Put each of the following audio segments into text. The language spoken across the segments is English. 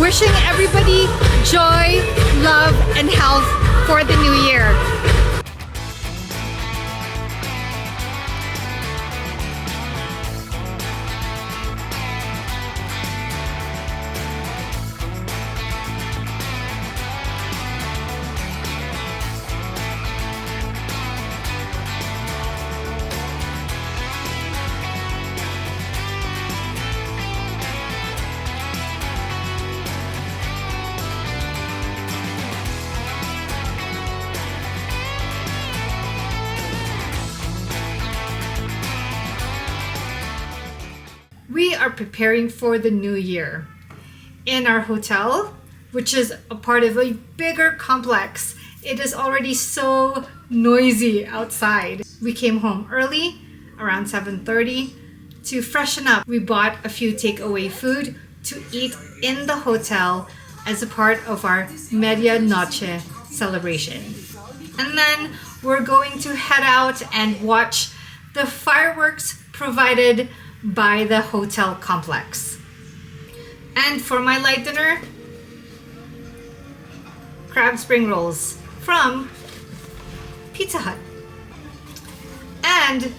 wishing everybody joy, love, and health for the new year. We are preparing for the new year. In our hotel, which is a part of a bigger complex, it is already so noisy outside. We came home early, around 7:30, to freshen up. We bought a few takeaway food to eat in the hotel as a part of our Medianoche celebration. And then we're going to head out and watch the fireworks provided by the hotel complex. And for my light dinner, crab spring rolls from Pizza Hut. And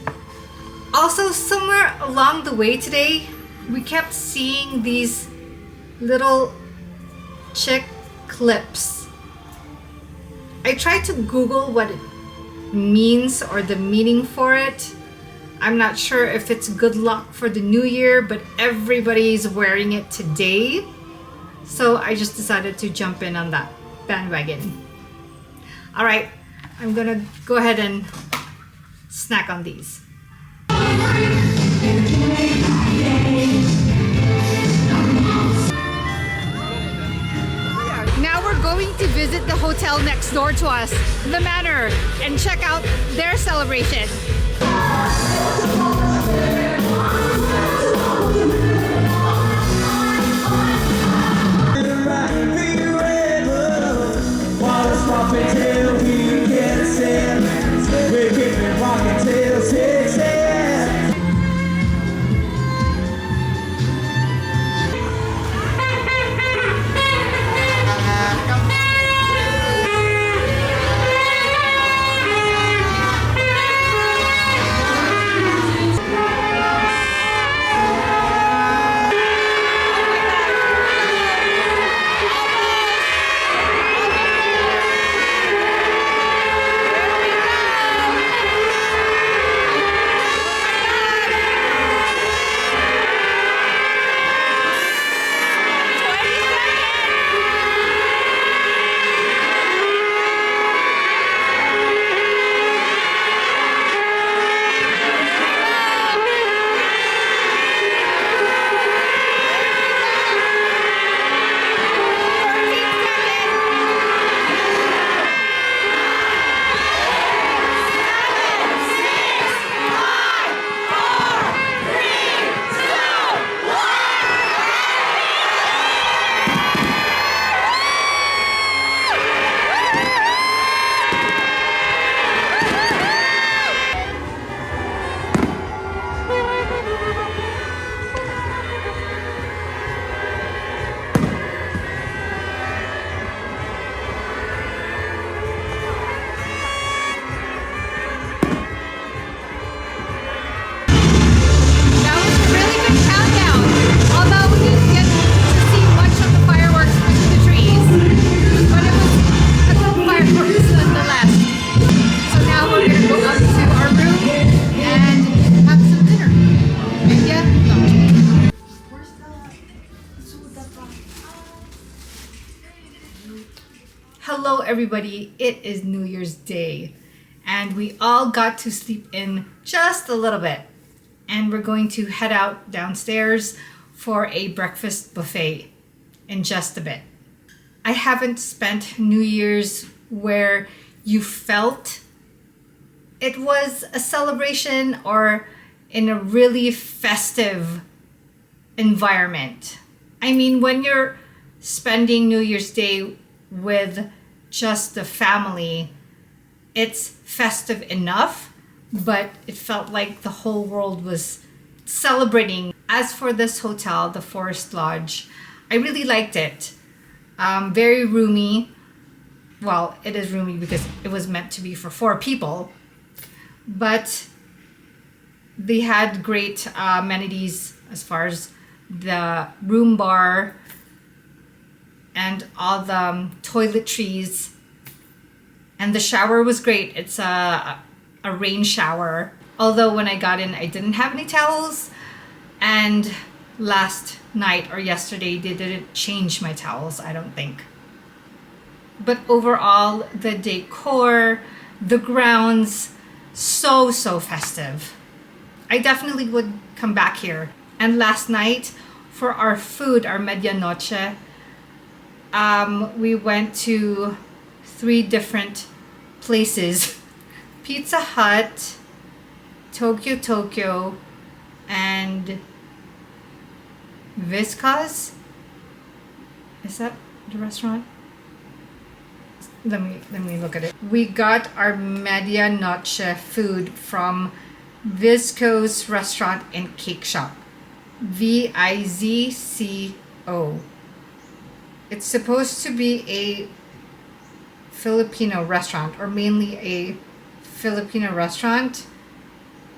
also somewhere along the way today, we kept seeing these little chick clips. I tried to Google what it means or the meaning for it. I'm not sure if it's good luck for the new year, but everybody's wearing it today. So I just decided to jump in on that bandwagon. All right, I'm gonna go ahead and snack on these. Now we're going to visit the hotel next door to us, the Manor, and check out their celebration. Hello everybody, it is New Year's Day and we all got to sleep in just a little bit, and we're going to head out downstairs for a breakfast buffet in just a bit. I haven't spent New Year's where you felt it was a celebration or in a really festive environment. I mean, when you're spending New Year's Day with just the family, it's festive enough, but it felt like the whole world was celebrating. As for this hotel, the Forest Lodge, I really liked it. Very roomy. Well, it is roomy because it was meant to be for 4 people. But they had great amenities as far as the room bar and all the toiletries. And the shower was great. It's a rain shower. Although when I got in, I didn't have any towels. And last night or yesterday, they didn't change my towels, I don't think. But overall, the decor, the grounds, so festive. I definitely would come back here. And last night, for our food, our medianoche, we went to 3 different places. Pizza Hut, Tokyo, and Visca's. Is that the restaurant? Let me look at it. We got our medianoche food from Visco's restaurant and cake shop. Vizco. It's supposed to be a Filipino restaurant, or mainly a Filipino restaurant,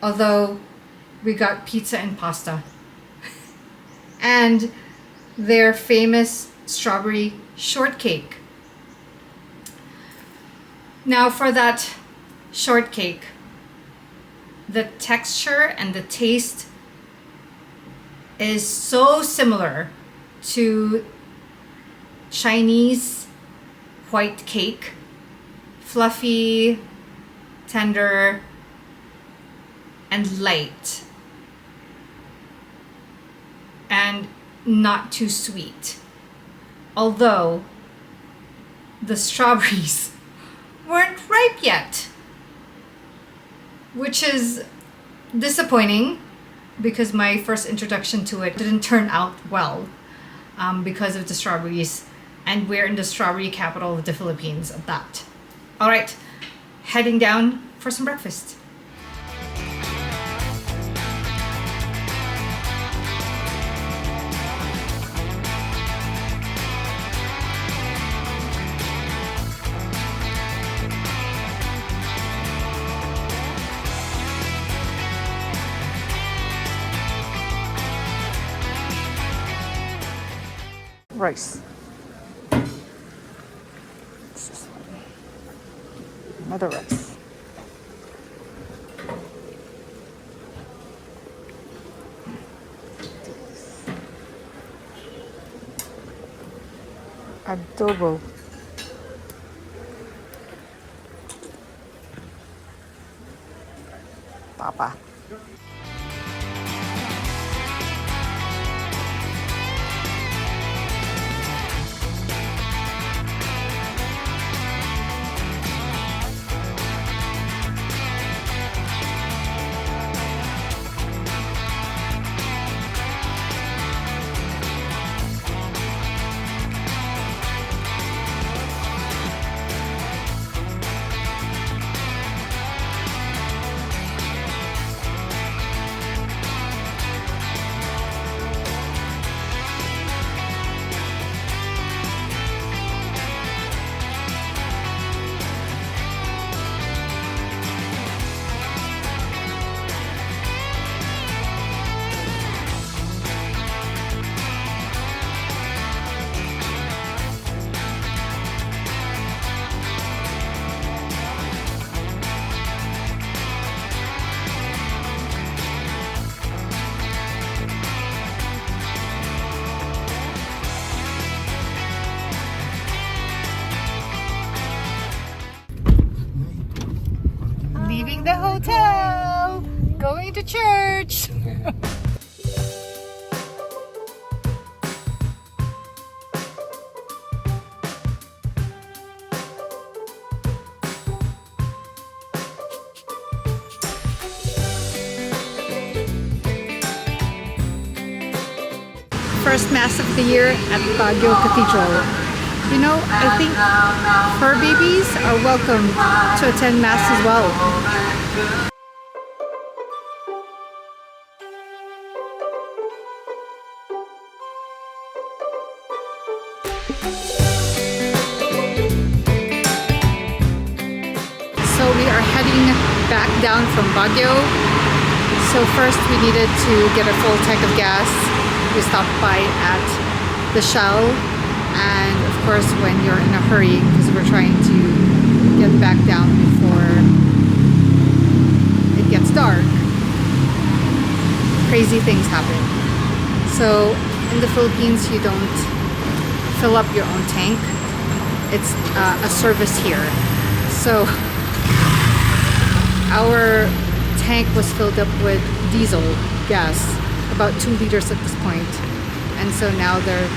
although we got pizza and pasta. And their famous strawberry shortcake. Now for that shortcake, the texture and the taste is so similar to Chinese white cake. Fluffy, tender, and light. And not too sweet. Although the strawberries weren't ripe yet, which is disappointing because my first introduction to it didn't turn out well because of the strawberries, and we're in the strawberry capital of the Philippines at that. All right, heading down for some breakfast. Rice. What's this one? Another rice. Adobo. Papa. Leaving the hotel, going to church. First Mass of the year at Baguio Cathedral. You know, I think fur babies are welcome to attend Mass as well. back down from Baguio. So first we needed to get a full tank of gas. We stopped by at the Shell, and of course when you're in a hurry, because we're trying to get back down before it gets dark, crazy things happen. So in the Philippines you don't fill up your own tank. It's a service here. So our tank was filled up with diesel gas, about 2 liters at this point. And so now they're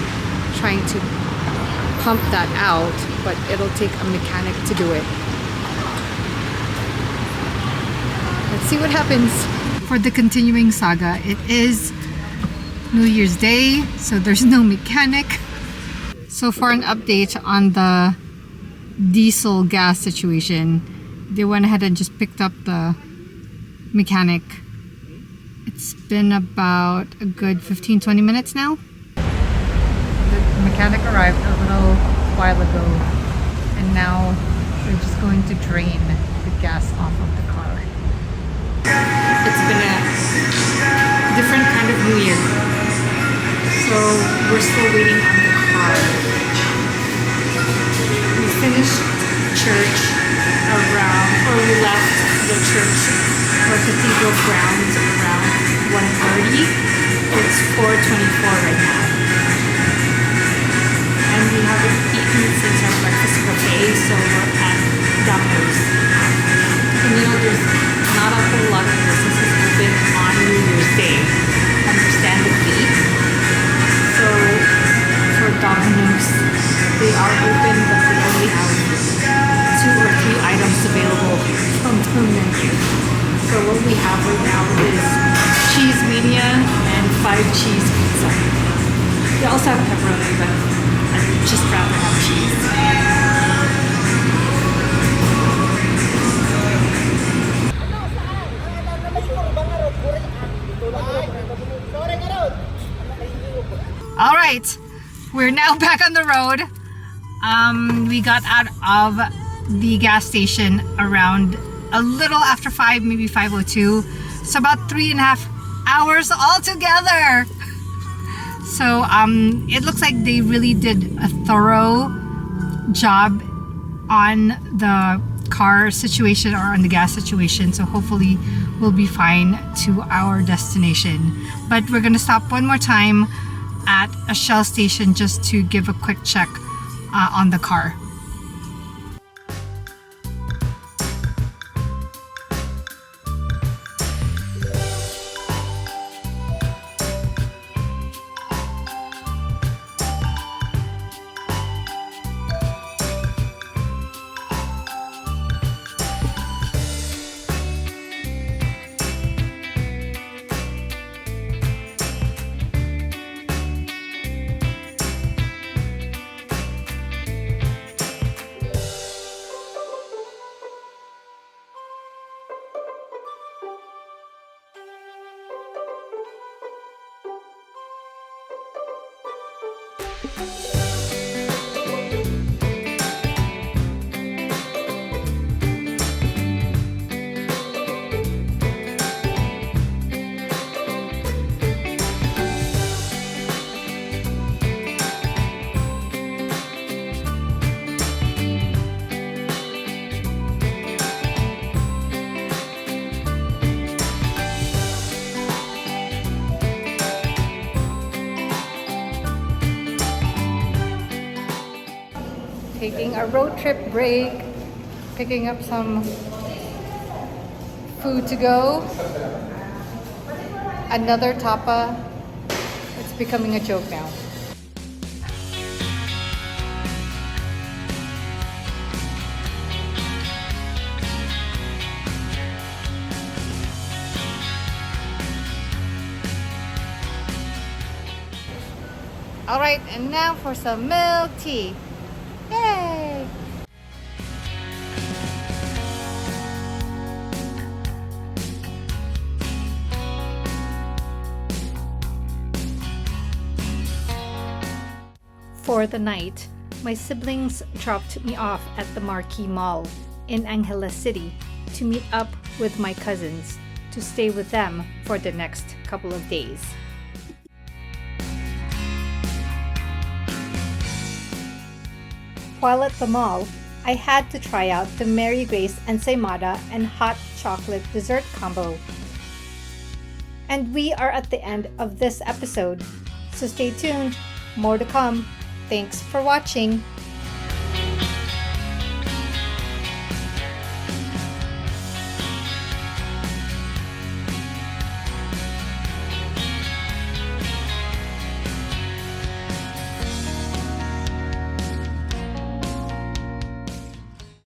trying to pump that out, but it'll take a mechanic to do it. Let's see what happens. For the continuing saga, it is New Year's Day, so there's no mechanic. So for an update on the diesel gas situation, they went ahead and just picked up the mechanic. It's been about a good 15-20 minutes now. The mechanic arrived a little while ago, and now they're just going to drain the gas off of the car. It's been a different kind of New Year, so we're still waiting on the car. We finished church around, or we left the church or cathedral grounds around 1:30. It's 4:24 right now. And we haven't eaten since our breakfast buffet, so we're at Domino's. And you know, there's not a whole lot of businesses open on New Year's Day, understandably. So for Domino's, they are open, but they only have 2 or 3 items available from the menu. So what we have right now is cheese mania and 5 cheese pizza. They also have pepperoni, but I'd just rather have cheese. All right, we're now back on the road. We got out of the gas station around a little after 5, maybe 5:02. So about 3.5 hours altogether. So it looks like they really did a thorough job on the car situation or on the gas situation. So hopefully we'll be fine to our destination. But we're gonna stop one more time at a Shell station just to give a quick check on the car. Taking a road trip break, picking up some food to go. Another tapa. It's becoming a joke now. All right, and now for some milk tea. Yay! For the night, my siblings dropped me off at the Marquee Mall in Angeles City to meet up with my cousins to stay with them for the next couple of days. While at the mall, I had to try out the Mary Grace ensaymada and hot chocolate dessert combo. And we are at the end of this episode, so stay tuned, more to come. Thanks for watching.